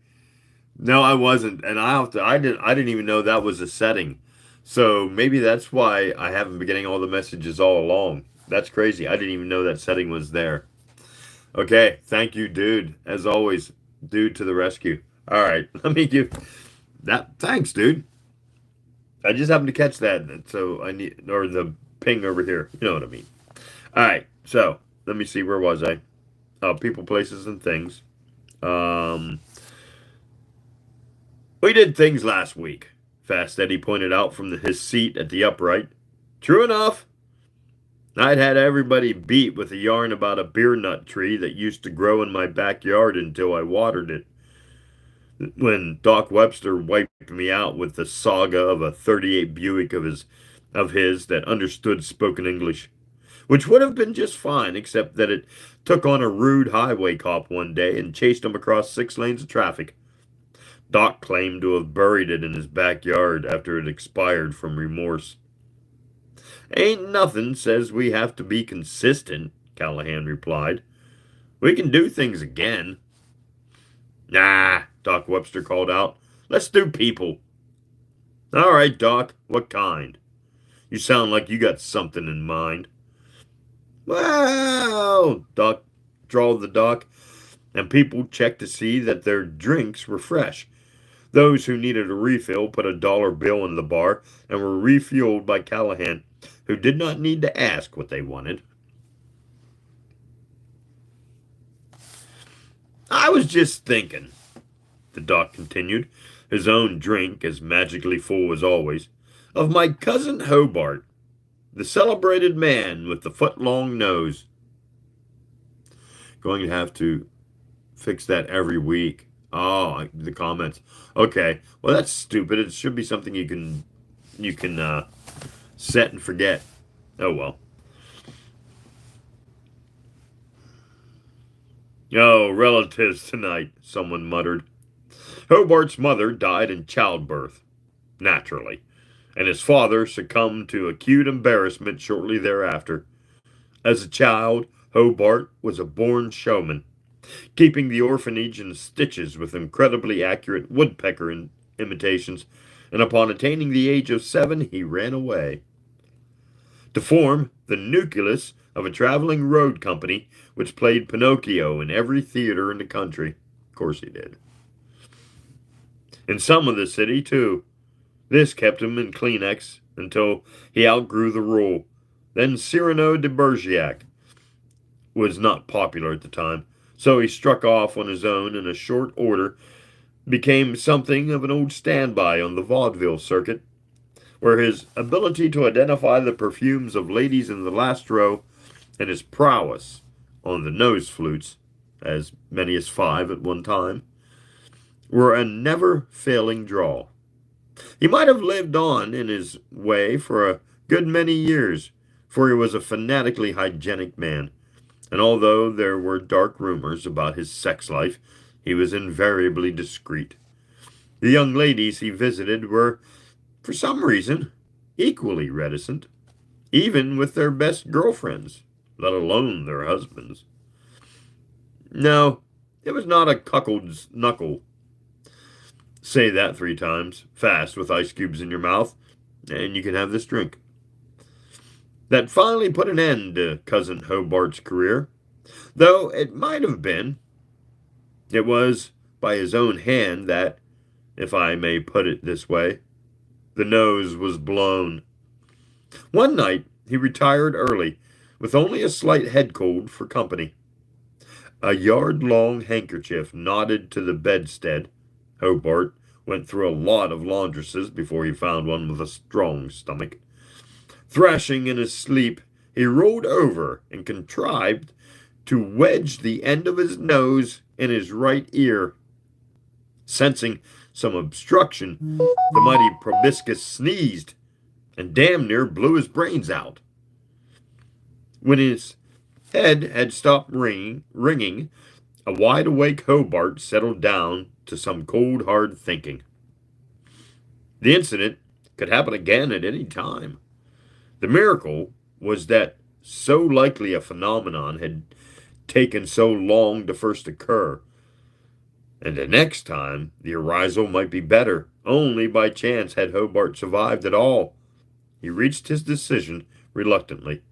No, I wasn't, and I didn't even know that was a setting. So maybe that's why I haven't been getting all the messages all along. That's crazy. I didn't even know that setting was there. Okay, thank you, dude. As always, dude to the rescue. All right, let me give that. Thanks, dude. I just happened to catch that, so I need, or the ping over here. You know what I mean. All right, so let me see. Where was I? People, places, and things. We did things last week. Fast Eddie pointed out from his seat at the upright. True enough. I'd had everybody beat with a yarn about a beer nut tree that used to grow in my backyard until I watered it. When Doc Webster wiped me out with the saga of a 38 Buick of his that understood spoken English, which would have been just fine, except that it took on a rude highway cop one day and chased him across 6 lanes of traffic. Doc claimed to have buried it in his backyard after it expired from remorse. Ain't nothing says we have to be consistent, Callahan replied. We can do things again. Nah, Doc Webster called out. Let's do people. All right, Doc, what kind? You sound like you got something in mind. Well, Doc drawled the Doc, and people checked to see that their drinks were fresh. Those who needed a refill put a dollar bill in the bar and were refueled by Callahan, who did not need to ask what they wanted. I was just thinking, the Doc continued, his own drink as magically full as always, of my cousin Hobart, the celebrated man with the foot-long nose. Going to have to fix that every week. Oh, the comments. Okay, well that's stupid. It should be something you can set and forget. Oh well. Oh, relatives tonight, someone muttered. Hobart's mother died in childbirth, naturally, and his father succumbed to acute embarrassment shortly thereafter. As a child, Hobart was a born showman, keeping the orphanage in stitches with incredibly accurate woodpecker imitations, and upon attaining the age of 7, he ran away to form the nucleus of a traveling road company which played Pinocchio in every theater in the country. Of course he did. In some of the city, too. This kept him in Kleenex until he outgrew the role. Then Cyrano de Bergerac was not popular at the time, so he struck off on his own in a short order, became something of an old standby on the vaudeville circuit, where his ability to identify the perfumes of ladies in the last row and his prowess on the nose flutes, as many as 5 at one time, were a never-failing draw. He might have lived on in his way for a good many years, for he was a fanatically hygienic man, and although there were dark rumors about his sex life, he was invariably discreet. The young ladies he visited were, for some reason, equally reticent, even with their best girlfriends, let alone their husbands. No, it was not a cuckold's knuckle. Say that 3 times, fast, with ice cubes in your mouth, and you can have this drink. That finally put an end to Cousin Hobart's career, though it might have been. It was by his own hand that, if I may put it this way, the nose was blown. One night he retired early, with only a slight head cold for company. A yard-long handkerchief knotted to the bedstead. Hobart went through a lot of laundresses before he found one with a strong stomach. Thrashing in his sleep, he rolled over and contrived to wedge the end of his nose in his right ear. Sensing some obstruction, the mighty proboscis sneezed and damn near blew his brains out. When his head had stopped ringing, a wide-awake Hobart settled down to some cold, hard thinking. The incident could happen again at any time. The miracle was that so likely a phenomenon had taken so long to first occur, and the next time the arousal might be better. Only by chance had Hobart survived at all. He reached his decision reluctantly,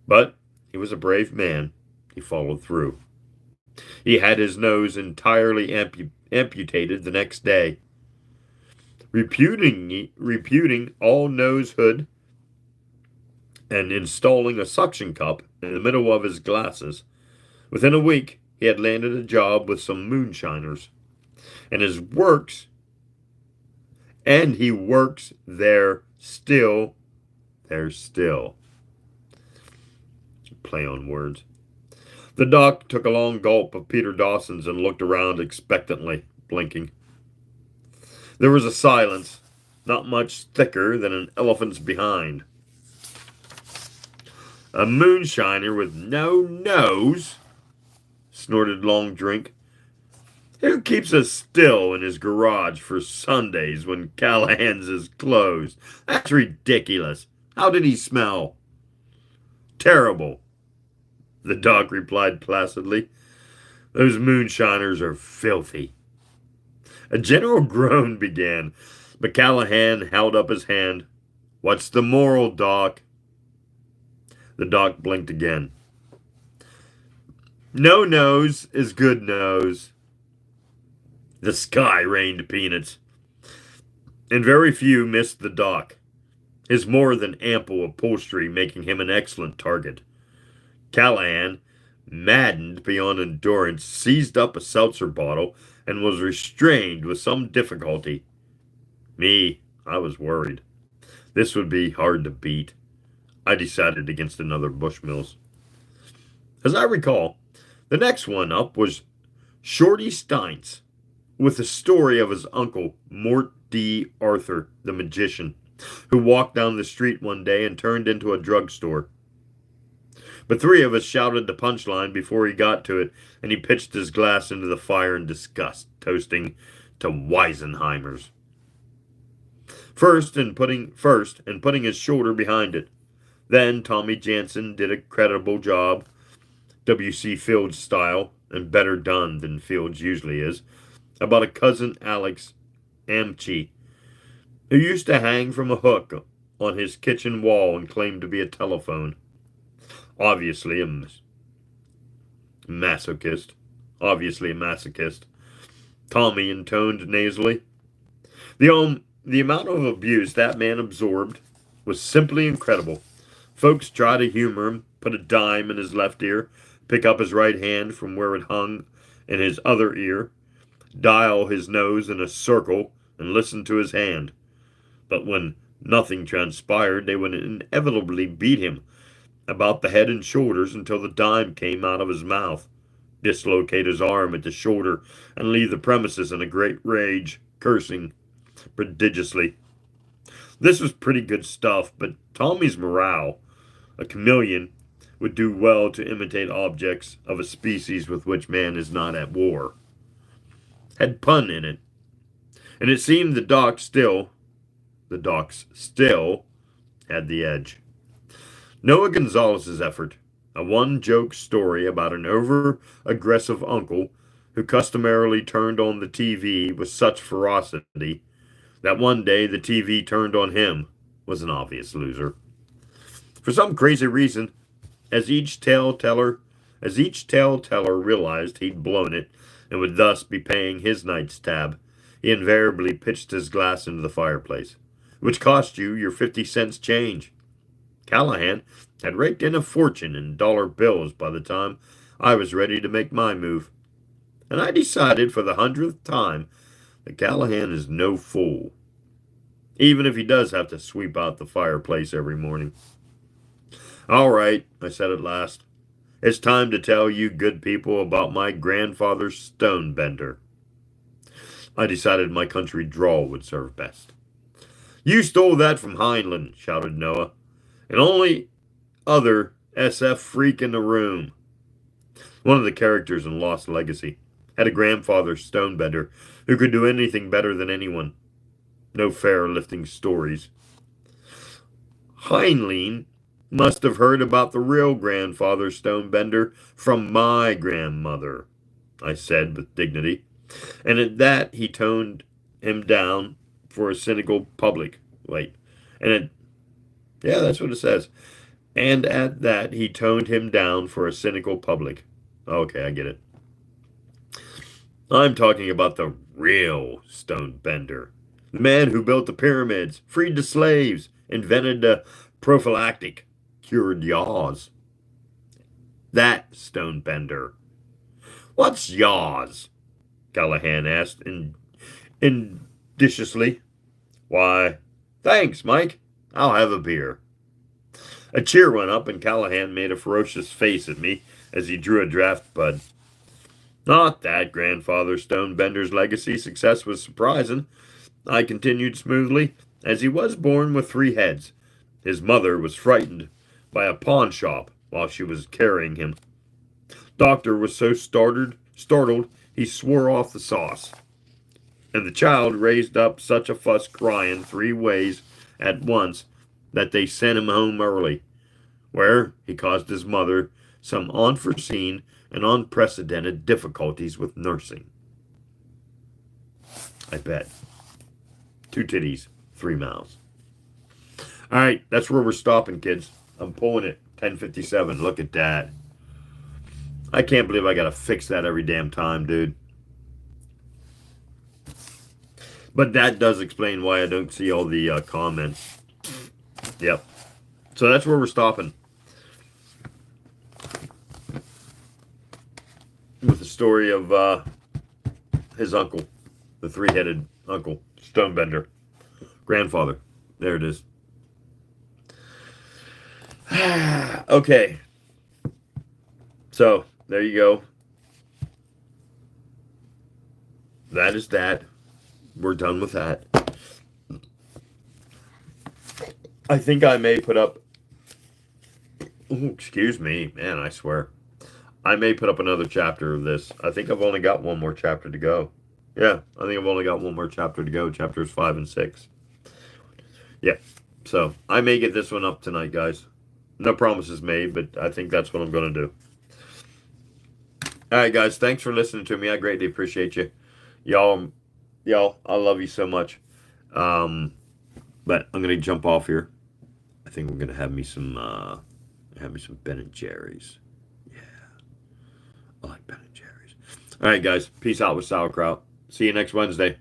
but he was a brave man. He followed through. He had his nose entirely amputated the next day. Reputing all nose hood and installing a suction cup in the middle of his glasses, within a week he had landed a job with some moonshiners, and he works there still. Play on words. The doc took a long gulp of Peter Dawson's and looked around expectantly, blinking. There was a silence, not much thicker than an elephant's behind. A moonshiner with no nose, snorted Long Drink. Who keeps a still in his garage for Sundays when Callahan's is closed? That's ridiculous. How did he smell? Terrible, the doc replied placidly. Those moonshiners are filthy. A general groan began, but Callahan held up his hand. What's the moral, Doc? The doc blinked again. No nose is good nose. The sky rained peanuts, and very few missed the doc, his more than ample upholstery making him an excellent target. Callahan, maddened beyond endurance, seized up a seltzer bottle and was restrained with some difficulty. I was worried. This would be hard to beat. I decided against another Bushmills. As I recall, the next one up was Shorty Steins with the story of his uncle, Mort D. Arthur, the magician, who walked down the street one day and turned into a drugstore. But three of us shouted the punchline before he got to it, and he pitched his glass into the fire in disgust, toasting to Weisenheimers. First, and putting his shoulder behind it. Then Tommy Jansen did a creditable job, W.C. Fields style, and better done than Fields usually is, about a cousin Alex Amchi, who used to hang from a hook on his kitchen wall and claimed to be a telephone. Obviously a masochist. Tommy intoned nasally. The amount of abuse that man absorbed was simply incredible. Folks tried to humor him, put a dime in his left ear, pick up his right hand from where it hung in his other ear, dial his nose in a circle, and listen to his hand. But when nothing transpired, they would inevitably beat him about the head and shoulders until the dime came out of his mouth, dislocate his arm at the shoulder, and leave the premises in a great rage, cursing prodigiously. This was pretty good stuff, but Tommy's morale, a chameleon, would do well to imitate objects of a species with which man is not at war, had pun in it, and it seemed the docs still had the edge. Noah Gonzalez's effort, a one-joke story about an over-aggressive uncle who customarily turned on the TV with such ferocity that one day the TV turned on him, was an obvious loser. For some crazy reason, as each tale-teller realized he'd blown it and would thus be paying his night's tab, he invariably pitched his glass into the fireplace, which cost you your 50 cents change. Callahan had raked in a fortune in dollar bills by the time I was ready to make my move, and I decided for the 100th time that Callahan is no fool, even if he does have to sweep out the fireplace every morning. All right, I said at last. It's time to tell you good people about my grandfather's stone bender. I decided my country drawl would serve best. You stole that from Heinlein, shouted Noah. And only other SF freak in the room. One of the characters in Lost Legacy had a grandfather stonebender who could do anything better than anyone. No fair lifting stories. Heinlein must have heard about the real grandfather stonebender from my grandmother, I said with dignity. And at that he toned him down for a cynical public. Yeah, that's what it says. And at that, he toned him down for a cynical public. Okay, I get it. I'm talking about the real stonebender. The man who built the pyramids, freed the slaves, invented the prophylactic, cured yaws. That stonebender. What's yaws? Callahan asked indiciously. Why, thanks, Mike. I'll have a beer. A cheer went up, and Callahan made a ferocious face at me as he drew a draft bud. Not that grandfather stonebender's legacy success was surprising, I continued smoothly, as he was born with 3 heads. His mother was frightened by a pawn shop while she was carrying him. Doctor was so startled he swore off the sauce. And the child raised up such a fuss crying 3 ways at once that they sent him home early, where he caused his mother some unforeseen and unprecedented difficulties with nursing. I bet. 2 titties, 3 mouths. All right, that's where we're stopping, kids. I'm pulling it. 10:57. Look at that. I can't believe I gotta fix that every damn time, dude. But that does explain why I don't see all the comments. Yep. So that's where we're stopping. With the story of his uncle, the 3-headed uncle, Stonebender. Grandfather. There it is. Okay. So, there you go. that is that. We're done with that. I think I may put up... Ooh, excuse me. Man, I swear. I may put up another chapter of this. I think I've only got one more chapter to go. Yeah, I think I've only got one more chapter to go. Chapters 5 and 6. Yeah, so I may get this one up tonight, guys. No promises made, but I think that's what I'm going to do. All right, guys, thanks for listening to me. I greatly appreciate you. Y'all, I love you so much. But I'm going to jump off here. I think we're going to have me some Ben and Jerry's. Yeah, I like Ben and Jerry's. All right, guys, peace out with sauerkraut. See you next Wednesday.